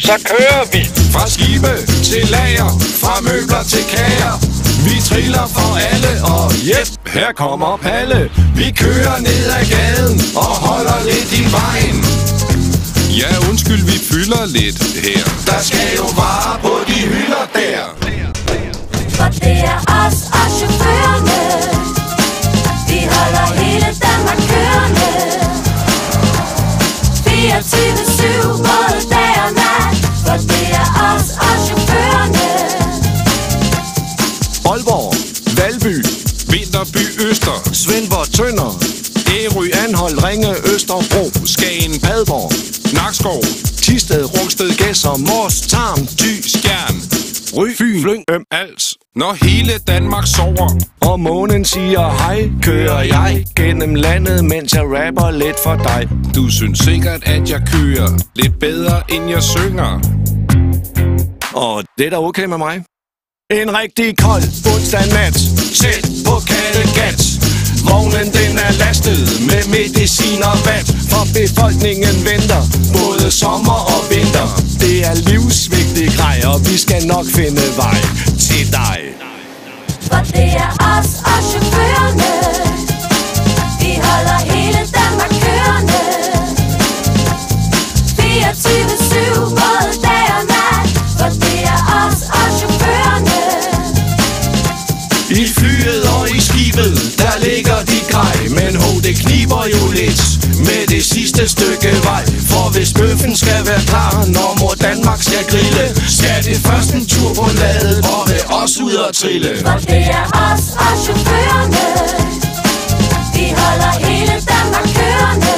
så kører vi. Fra skibe til lager, fra møbler til kager. Vi triller for alle, og yep, her kommer Palle. Vi kører ned ad gaden og holder lidt i vejen. Ja, undskyld, vi fylder lidt her. Der skal jo varer på de hylder der. For det er os og chaufførerne. Vi holder hele Danmark kørende. 24/7 både dag og nat. For det er os og chaufførerne. Aalborg, Valby, Vinterby, Øster, Svendborg, Tønder, Ærø, Anholt, Ringe, Østerbro, Skagen, Padborg, Nakskov, Thisted, Rungsted, Gedser, Mors, Tarm, Thy, Skjern, Ry, Fyn, Flyng, Als. Når hele Danmark sover og månen siger hej, kører jeg gennem landet, mens jeg rapper lidt for dig. Du synes sikkert, at jeg kører lidt bedre, end jeg synger. Og det er da okay med mig. En rigtig kold onsdag nat, tæt på Kattegat. Vognen den er lastet med medicin og vat. For befolkningen venter både sommer og vinter. Det er livsvigtig grej, og vi skal nok finde vej til dig. For det er os og chaufførerne. Vi holder hele Danmark kørende. 24/7 både dag og nat. For det er os og chaufførerne. I flyet og i skibet, der ligger de grej. Men det kniber jo lidt med det sidste stykke vej. For hvis bøffen skal være klar, når mor Danmark skal grille, skal det først en tur på ladet, hvor det også ud at trille. For det er os og chaufførerne. Vi holder hele Danmark kørende.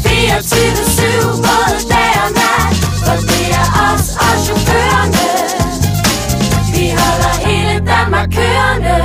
24/7 både dag og nat. For det er os og chaufførerne. Vi holder hele Danmark kørende.